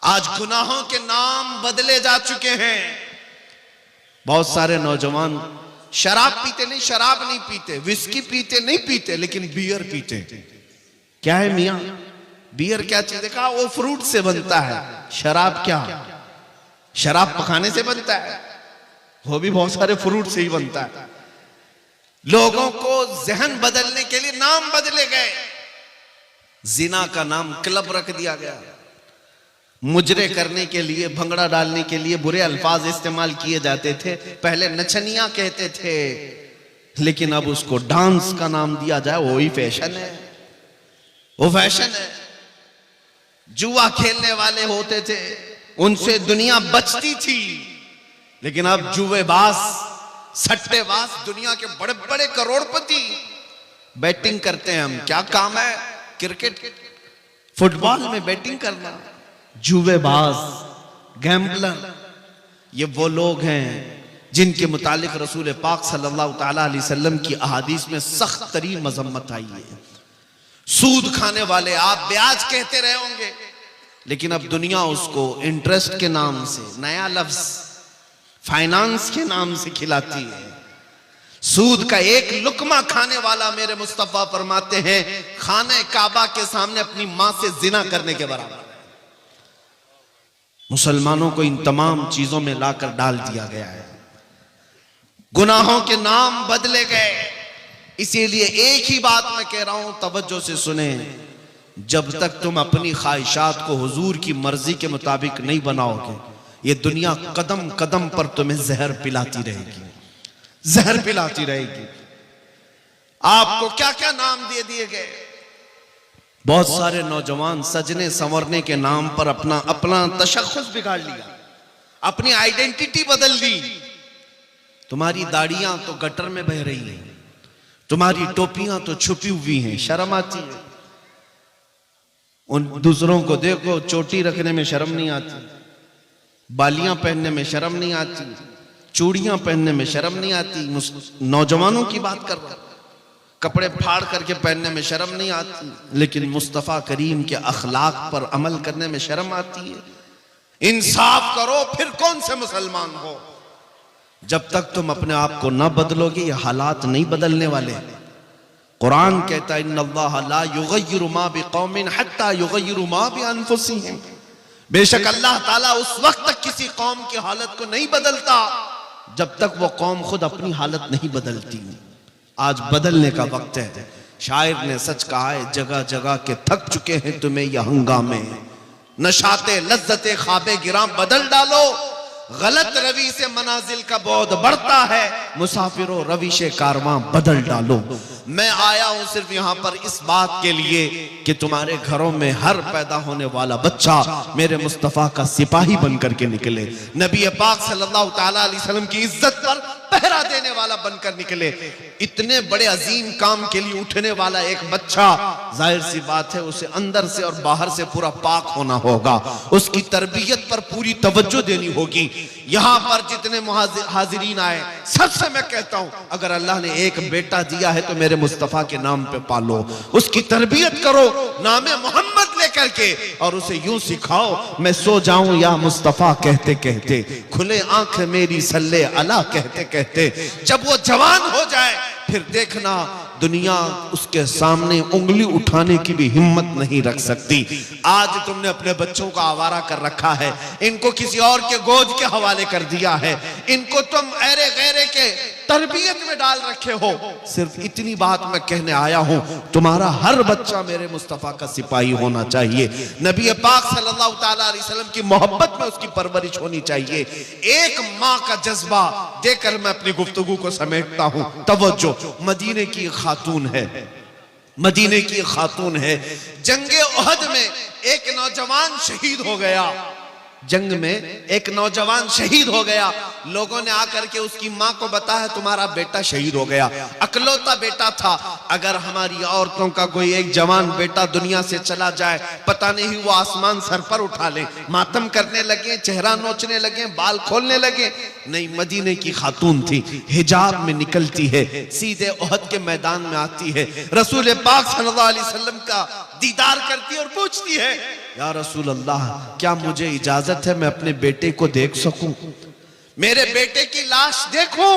आज गुनाहों के नाम बदले जा चुके हैं। बहुत सारे नौजवान शराब पीते नहीं, शराब नहीं पीते, विस्की पीते नहीं पीते, लेकिन बियर पीते। क्या है मियां, बियर क्या चीज है? कहा वो फ्रूट से बनता है। शराब क्या? शराब पकाने से बनता है, वो भी बहुत सारे फ्रूट से ही बनता है। लोगों को जहन बदलने के लिए नाम बदले गए। जिना का नाम क्लब रख दिया गया। मुजरे करने के लिए, भंगड़ा डालने के लिए बुरे अल्फाज इस्तेमाल किए जाते थे। पहले नचनिया कहते थे, लेकिन अब उसको डांस का नाम दिया जाए, वही फैशन है, वो फैशन है। जुआ खेलने वाले होते थे, उनसे दुनिया बचती थी, लेकिन अब जुएबाज, सट्टेबाज, दुनिया के बड़े बड़े करोड़पति बैटिंग करते हैं। हम क्या काम है? क्रिकेट, फुटबॉल में बैटिंग करना। जुएबाज, गैम्बलर, ये वो लोग हैं जिनके मुतालिक रसूल पाक सल्लल्लाहु ताला अलैहि वसल्लम की अहादीस में सख्त तरीन मजम्मत आई है। सूद खाने वाले, आप ब्याज कहते रहे होंगे, लेकिन अब दुनिया उसको इंटरेस्ट के नाम से, नया लफ्ज फाइनेंस के नाम से खिलाती है। सूद का एक लुकमा खाने वाला, मेरे मुस्तफा फरमाते हैं, खाने काबा के सामने अपनी मां से जिना करने के बराबर। मुसलमानों को इन तमाम चीजों में लाकर डाल दिया गया है। गुनाहों के नाम बदले गए। इसीलिए एक ही बात मैं कह रहा हूं, तवज्जो से सुने, जब तक तुम अपनी ख्वाहिशात को हुजूर की मर्जी के मुताबिक नहीं बनाओगे, ये दुनिया कदम कदम पर तुम्हें जहर पिलाती रहेगी, जहर पिलाती रहेगी। आपको क्या क्या नाम दे दिए गए। बहुत सारे नौजवान सजने संवरने के नाम पर अपना तशख्खुस बिगाड़ लिया, अपनी आइडेंटिटी बदल दी। तुम्हारी दाढ़ियां तो गटर में बह रही हैं, तुम्हारी टोपियां तो छुपी हुई हैं, शर्म आती है। उन दूसरों को देखो, चोटी रखने में शर्म नहीं आती, बालियां पहनने में शर्म नहीं आती, चूड़ियां पहनने में शर्म नहीं आती। नौजवानों की बात कर रहा, कपड़े फाड़ करके पहनने में शर्म नहीं आती, लेकिन मुस्तफा करीम के अखलाक पर अमल करने में शर्म आती है। इंसाफ करो, फिर कौन से मुसलमान हो। जब तक तुम अपने आप को न बदलोगे, ये हालात नहीं बदलने वाले। कुरान कहता है, इन्नल्लाह ला युगय्यिरु मा बिकौमिन हत्ता युगय्यिरु मा बिअनफुसिहिम। बेशक अल्लाह ताला उस वक्त तक किसी कौम की हालत को नहीं बदलता जब तक वो कौम खुद अपनी हालत नहीं बदलती। आज बदलने का वक्त है। शायर ने सच कहा है, जगह जगह के थक चुके हैं तुम्हें यह हंगामे, नशाते लज्जते ख्वाबे गिरां बदल डालो। गलत रवि से मनाजिल का बहुत बढ़ता है, मुसाफिरों रविश कारवां बदल डालो। मैं आया हूं सिर्फ यहां पर इस बात के लिए कि तुम्हारे घरों में हर पैदा होने वाला बच्चा मेरे मुस्तफा का सिपाही बनकर के निकले, नबी पाक सल्लल्लाहु ताला अलैहि वसल्लम की इज्जत पर पहरा देने वाला बनकर निकले। इतने बड़े अजीम काम के लिए उठने वाला एक बच्चा, जाहिर सी बात है उसे अंदर से और बाहर से पूरा पाक होना होगा, उसकी तरबियत पर पूरी तवज्जो देनी होगी। यहां पर जितने हाजिरीन आए, सबसे मैं कहता हूं, अगर अल्लाह ने एक बेटा दिया है तो मेरे मुस्तफा के नाम पे पालो, उसकी तरबियत करो नामे मोहम्मद लेकर के, और उसे यूं सिखाओ, मैं सो जाऊं या मुस्तफा कहते कहते, खुले आंख मेरी सल्ले अला कहते कहते। जब वो जवान हो जाए, फिर देखना दुनिया उसके सामने उंगली उठाने की भी हिम्मत नहीं रख सकती। आज तुमने अपने बच्चों को आवारा कर रखा है, इनको किसी और के गोद के हवाले कर दिया है, इनको तुम ऐरे गैरे के तरबियत में डाल रखे हो। सिर्फ इतनी बात मैं कहने आया हूं, तुम्हारा हर बच्चा मेरे मुस्तफा का सिपाही होना चाहिए। नबी पाक सल्लल्लाहु ताला अलैहि वसल्लम की मोहब्बत में उसकी परवरिश होनी चाहिए। एक माँ का जज्बा देकर मैं अपनी गुफ्तगू को समेटता हूं। तवज्जो, मदीने की खातून है, मदीने की खातून है। जंगे उहद में एक नौजवान शहीद हो गया, जंग में एक नौजवान शहीद हो गया। लोगों ने आकर के उसकी मां को बताया, तुम्हारा बेटा शहीद हो गया। अकलौता बेटा था। अगर हमारी औरतों का कोई एक जवान बेटा दुनिया से चला जाए, पता नहीं वो आसमान सर पर उठा ले। मातम करने लगे, चेहरा नोचने लगे, बाल खोलने लगे। नहीं, मदीने की खातून थी, हिजाब में निकलती है, सीधे उहद के मैदान में आती है, रसूल पाक सल्लल्लाहु अलैहि वसल्लम का दीदार करती है और पूछती है, या रसूल अल्लाह, क्या मुझे इजाजत है मैं अपने बेटे को देख सकूं, मेरे बेटे की लाश देखूं?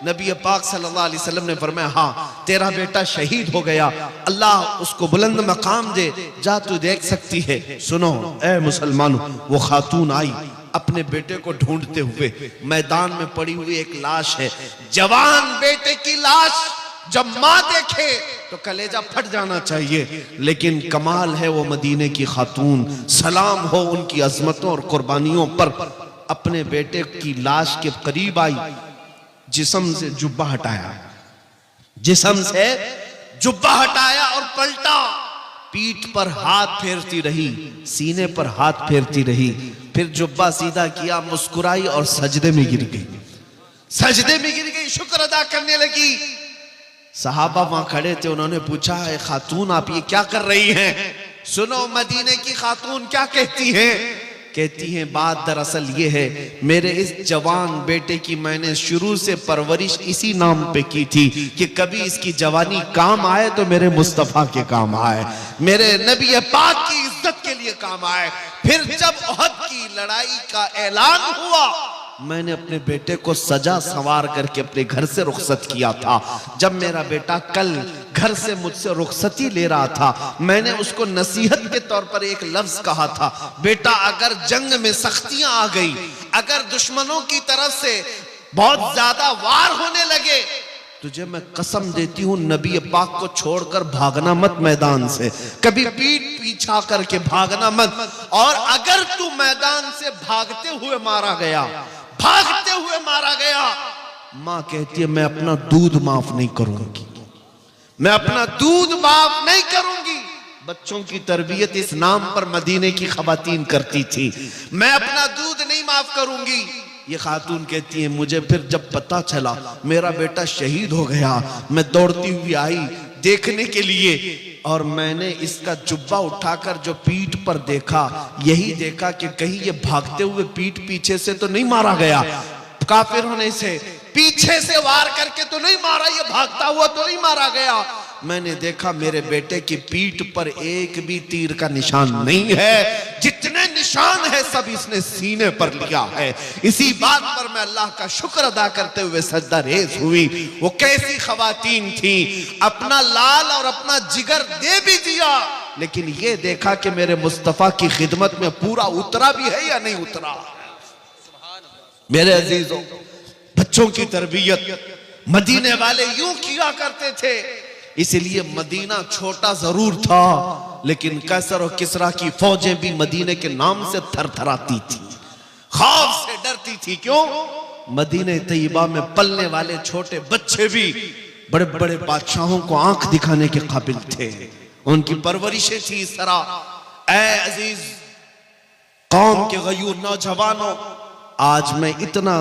नबी पाक सल्लल्लाहु अलैहि वसल्लम ने फरमाया, हाँ तेरा बेटा शहीद हो गया, अल्लाह उसको बुलंद मकाम दे, जा तू देख सकती है। सुनो ए मुसलमानों, वो खातून आई अपने बेटे को ढूंढते हुए, मैदान में पड़ी हुई एक लाश है, जवान बेटे की लाश जब मां देखे तो कलेजा फट जाना चाहिए, लेकिन कमाल है वो मदीने की खातून, सलाम हो उनकी अजमतों और कुर्बानियों पर, अपने बेटे की लाश के करीब आई, जिस्म से जुब्बा हटाया, जिस्म से जुब्बा हटाया और पलटा, पीठ पर हाथ फेरती रही, सीने पर हाथ फेरती रही, फिर जुब्बा सीधा किया, मुस्कुराई और सजदे में गिर गई, सजदे में गिर गई, शुक्र अदा करने लगी। सहाबा वहां खड़े थे, उन्होंने पूछा, है खातून आप ये क्या कर रही हैं? सुनो मदीने की खातून क्या कहती हैं, कहती हैं बात दरअसल ये है, मेरे इस जवान बेटे की मैंने शुरू से परवरिश इसी नाम पे की थी कि कभी इसकी जवानी काम आए तो मेरे मुस्तफा के काम आए, मेरे नबी पाक की इज्जत के लिए काम आए। फिर जब ओहद की लड़ाई का ऐलान हुआ, मैंने अपने बेटे को सजा संवार करके अपने घर से रुखसत किया था। जब मेरा बेटा कल घर से मुझसे रुखसती ले रहा था, मैंने उसको नसीहत के तौर पर एक लफ्ज कहा था, बेटा अगर जंग में सख्तियां आ गई, अगर दुश्मनों की तरफ से बहुत ज्यादा वार होने लगे, तुझे मैं कसम देती हूं नबी पाक को छोड़कर भागना मत मैदान से, कभी पीठ पीछा करके भागना मत, और अगर तू मैदान से भागते हुए मारा गया, भागते हुए मारा गया, मां कहती है मैं अपना दूध माफ नहीं करूंगी, मैं अपना दूध माफ नहीं करूंगी। बच्चों की तरबियत इस नाम पर मदीने की खवातीन करती थी, मैं अपना दूध नहीं माफ करूंगी। ये खातून कहती है मुझे फिर जब पता चला मेरा बेटा शहीद हो गया, मैं दौड़ती हुई आई देखने के लिए, और मैंने इसका जुब्बा उठाकर जो पीठ पर देखा, यही देखा कि कहीं ये भागते हुए पीठ पीछे से तो नहीं मारा गया, काफिर होने से पीछे से वार करके तो नहीं मारा, ये भागता हुआ तो नहीं मारा गया। मैंने देखा मेरे बेटे की पीठ पर एक भी तीर का निशान नहीं है, जितने निशान है सब इसने सीने पर लिया है। इसी बात पर मैं अल्लाह का शुक्र अदा करते हुए सजदा रेज हुई। वो कैसी खवातीन थी, अपना लाल और अपना जिगर दे भी दिया, लेकिन ये देखा कि मेरे मुस्तफा की खिदमत में पूरा उतरा भी है या नहीं उतरा। मेरे अजीजों, बच्चों की तरबियत मदीने वाले यूं किया करते थे, इसलिए मदीना छोटा जरूर था, लेकिन कैसर और किसरा की फौजें भी मदीने के नाम से थरथराती थी, खौफ से डरती थी। क्यों? मदीने तैयबा में पलने वाले छोटे बच्चे भी बड़े बड़े बादशाहों को आंख दिखाने के काबिल थे, उनकी परवरिशें थी इस तरह। ऐ अजीज कौम के गयूर नौजवानों, आज मैं इतना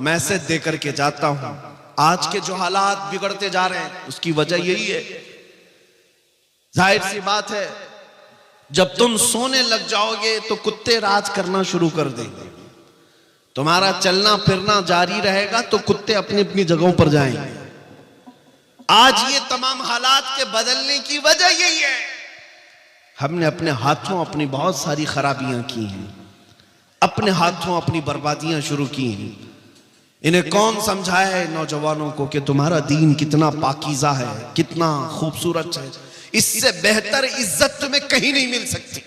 मैसेज देकर के जाता हूं, आज के जो हालात बिगड़ते जा रहे हैं उसकी वजह यही है। जाहिर सी बात है, जब तुम सोने लग जाओगे तो कुत्ते राज करना शुरू कर देंगे, तुम्हारा चलना फिरना जारी रहेगा तो कुत्ते अपनी अपनी जगहों पर जाएंगे। आज ये तमाम हालात के बदलने की वजह यही है, हमने अपने हाथों अपनी बहुत सारी खराबियां की हैं, अपने हाथों अपनी बर्बादियां शुरू की हैं। इन्हें कौन समझाया है नौजवानों को कि तुम्हारा दीन कितना पाकीज़ा है, कितना खूबसूरत है, इससे बेहतर इज्जत तुम्हें कहीं नहीं मिल सकती।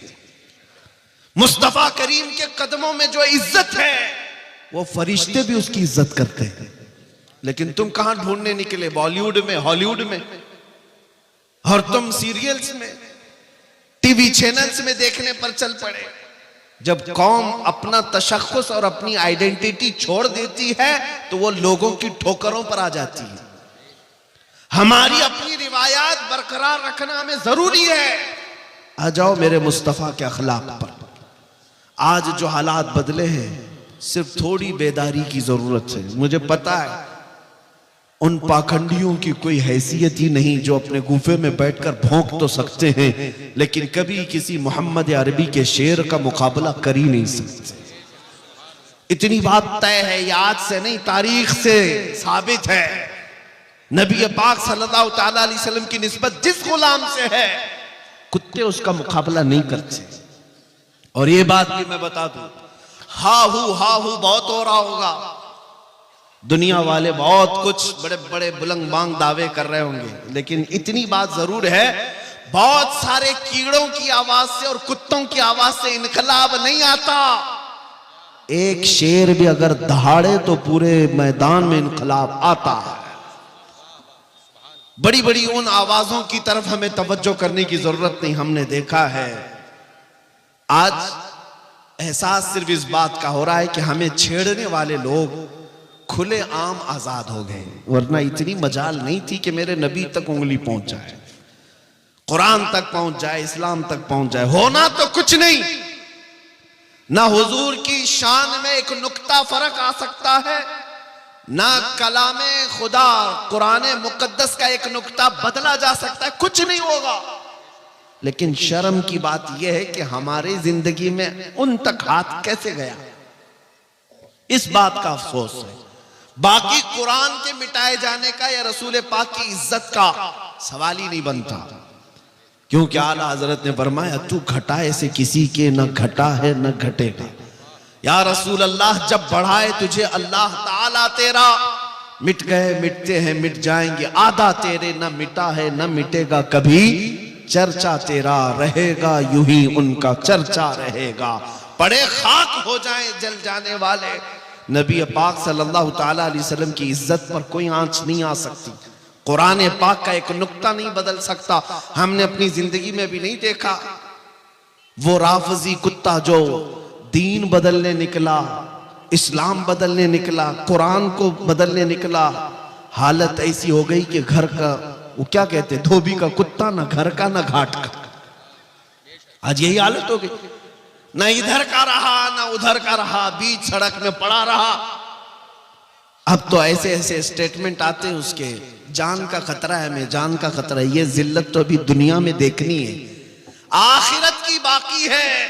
मुस्तफा करीम के कदमों में जो इज्जत है वो फरिश्ते भी उसकी इज्जत करते हैं, लेकिन तुम कहां ढूंढने निकले? बॉलीवुड में, हॉलीवुड में, और तुम सीरियल्स में, टीवी चैनल्स में देखने पर चल पड़े। जब कौम अपना तशख्खुस और अपनी आइडेंटिटी छोड़ देती है तो वो लोगों की ठोकरों पर आ जाती है। हमारी अपनी रिवायात बरकरार रखना हमें जरूरी है। आ जाओ मेरे मुस्तफा के अखलाक पर। आज जो हालात बदले हैं, सिर्फ थोड़ी बेदारी की जरूरत है। मुझे पता है उन पाखंडियों की कोई हैसियत ही नहीं जो अपने गुफे में बैठकर भौंक तो सकते हैं, लेकिन कभी किसी मोहम्मद अरबी के शेर का मुकाबला कर ही नहीं सकते। इतनी बात तय है, ये आज से नहीं तारीख से साबित है। नबी पाक सल्लल्लाहु ताला अलैहि वसल्लम की निस्बत जिस गुलाम से है, कुत्ते उसका मुकाबला नहीं करते। और ये बात भी मैं बता दूं, हाहू बहुत हो रहा होगा, दुनिया वाले बहुत कुछ बड़े बड़े बुलंद बांग दावे कर रहे होंगे, लेकिन इतनी बात जरूर है, बहुत सारे कीड़ों की आवाज से और कुत्तों की आवाज से इनकलाब नहीं आता। एक शेर भी अगर दहाड़े तो पूरे मैदान में इनकलाब आता है। बड़ी बड़ी उन आवाजों की तरफ हमें तवज्जो करने की जरूरत नहीं। हमने देखा है आज एहसास सिर्फ इस बात का हो रहा है कि हमें छेड़ने वाले लोग खुले आम आजाद हो गए, वरना इतनी मजाल नहीं थी कि मेरे नबी तक उंगली पहुंच जाए, कुरान तक पहुंच जाए, इस्लाम तक पहुंच जाए। होना तो कुछ नहीं, ना हुजूर की शान में एक नुक्ता फर्क आ सकता है, ना कलामे खुदा कुरान मुकद्दस का एक नुक्ता बदला जा सकता है, कुछ नहीं होगा। लेकिन शर्म की बात यह है कि हमारी जिंदगी में उन तक हाथ कैसे गया, इस बात का अफसोस है। बाकी कुरान के मिटाए जाने का या रसूल पाक की इज्जत का सवाल ही नहीं बनता, क्योंकि आला हजरत ने फरमाया तू घटाए से किसी के न घटा है न घटेगा। या रसूल अल्लाह, जब बढ़ाए तुझे अल्लाह ताला तेरा, मिट गए मिटते हैं मिट जाएंगे, आधा तेरे न मिटा है न मिटेगा कभी, चर्चा तेरा रहेगा यूं ही उनका चर्चा रहेगा। पड़े खाक हो जाए जल जाने वाले, नबी पाक सल्लल्लाहु ताला अलैहि वसल्लम की इज्जत पर कोई आंच नहीं आ सकती, कुरान पाक का एक नुक्ता नहीं बदल सकता। हमने अपनी जिंदगी में भी नहीं देखा वो राफजी कुत्ता जो दीन बदलने निकला, इस्लाम बदलने निकला, कुरान को बदलने निकला, हालत ऐसी हो गई कि घर का वो क्या कहते धोबी का कुत्ता, ना घर का ना घाट का। आज यही हालत हो गई, ना इधर का रहा ना उधर का रहा, बीच सड़क में पड़ा रहा। अब तो ऐसे ऐसे स्टेटमेंट आते हैं उसके, जान का खतरा है, मैं जान का खतरा है। ये जिल्लत तो अभी दुनिया में देखनी है, आखिरत की बाकी है।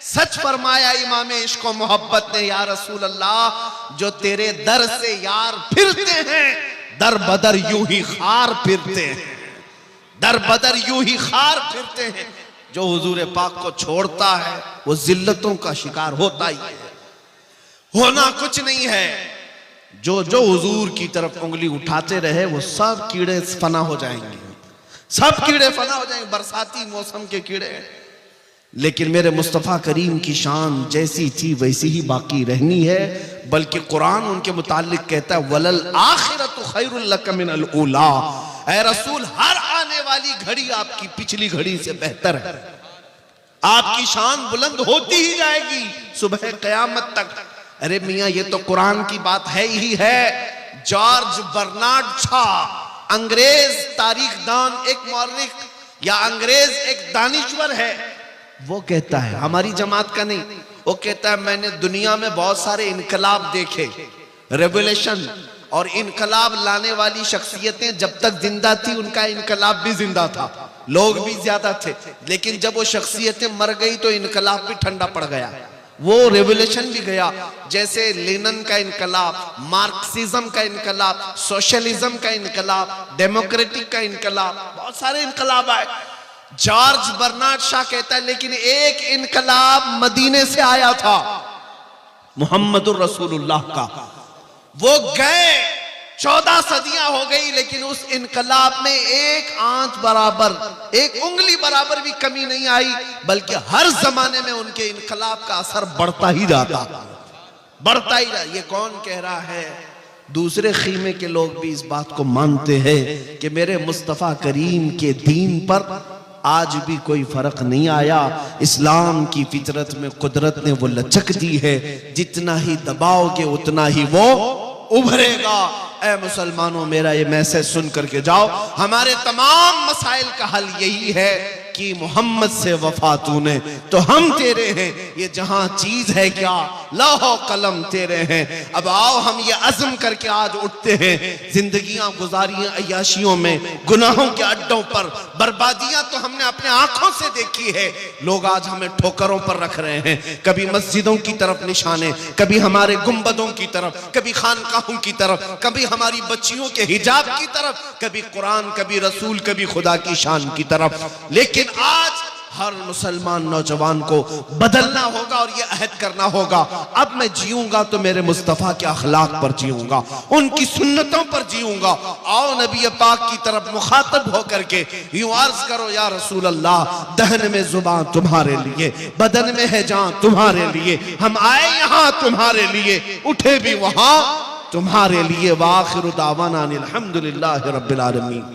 सच फरमाया इमाम इश्क व मोहब्बत ने, या रसूल अल्लाह, जो तेरे दर से यार फिरते हैं दर बदर यूं ही खार फिरते हैं, दर बदर यूं ही खार फिरते हैं। जो हुजूर पाक को छोड़ता है वो जिल्लतों का शिकार होता ही है, होना कुछ नहीं है। जो जो हुजूर की तरफ उंगली उठाते रहे वो सब कीड़े फना हो जाएंगे, सब कीड़े फना हो जाएंगे, बरसाती मौसम के कीड़े। लेकिन मेरे मुस्तफ़ा करीम की शान जैसी थी वैसी ही बाकी रहनी है, बल्कि कुरान उनके मुतालिक कहता है वलल आखिरतु खैरुल लक मिनल ऊला। ऐ रसूल, हर आने वाली घड़ी आपकी पिछली घड़ी से बेहतर है, आपकी शान बुलंद होती ही जाएगी सुबह क़यामत तक। अरे मियां, ये तो कुरान की बात है ही है। जॉर्ज बर्नार्ड शॉ, अंग्रेज तारीखदान, एक मौर्रिख या अंग्रेज एक दानिश्वर है, वो कहता है, हमारी जमात का नहीं, वो कहता है मैंने दुनिया में बहुत सारे इनकलाब देखे, रेवोल्यूशन, और इनकलाब लाने वाली शख्सियतें जब तक जिंदा थी उनका इनकलाब भी जिंदा था, लोग भी ज्यादा थे, लेकिन जब वो शख्सियतें मर गई तो इनकलाब भी ठंडा पड़ गया, वो रेवोल्यूशन भी गया। जैसे लेनिन का इनकलाब, मार्क्सिज्म का इनकलाब, सोशलिज्म का इनकलाब, डेमोक्रेटिक का इनकलाब, बहुत सारे इनकलाब आए। जॉर्ज बर्नार्ड शॉ कहता है लेकिन एक इनकलाब मदीने से आया था, मुहम्मदुर रसूलुल्लाह का, वो गए 14 सदियां हो गई, लेकिन उस इनकलाब में एक आंच बराबर, एक उंगली बराबर भी कमी नहीं आई, बल्कि हर जमाने में उनके इनकलाब का असर बढ़ता ही जाता, बढ़ता ही रहा। ये कौन कह रहा है? दूसरे खीमे के लोग भी इस बात को मानते हैं कि मेरे मुस्तफ़ा करीम के दीन पर आज भी कोई फर्क नहीं आया। इस्लाम की फितरत में कुदरत ने वो लचक दी है, जितना ही दबाओगे उतना ही वो उभरेगा। ऐ मुसलमानों, मेरा ये मैसेज सुन करके जाओ, हमारे तमाम मसाइल का हल यही है कि मोहम्मद से वफा तूने तो हम तेरे हैं, ये जहां चीज है क्या लौह कलम तेरे हैं। अब आओ हम ये अज़्म करके आज उठते हैं, जिंदगियां गुजारी अय्याशियों में, गुनाहों के अड्डों पर, बर्बादियां तो हमने अपने आंखों से देखी है। लोग आज हमें ठोकरों पर रख रहे हैं, कभी मस्जिदों की तरफ निशाने, कभी हमारे गुंबदों की तरफ, कभी खानकाहों की तरफ, कभी हमारी बच्चियों के हिजाब की तरफ, कभी कुरान, कभी रसूल, कभी खुदा की शान की तरफ। लेकिन आज हर मुसलमान नौजवान को बदलना होगा और ये अहद करना होगा, अब मैं जीऊंगा तो मेरे मुस्तफ़ा के अखलाक पर जीऊंगा, उनकी सुन्नतों पर जीऊंगा। आओ नबी पाक की तरफ मुखातब होकर के यूं अर्ज करो, या रसूल अल्लाह, दहन में जुबान तुम्हारे लिए, बदन में है जान तुम्हारे लिए, हम आए यहाँ तुम्हारे लिए, उठे भी वहां तुम्हारे लिए। वाखिरु दावाना अनिल हम्दुलिल्लाहि रब्बिल आलमीन।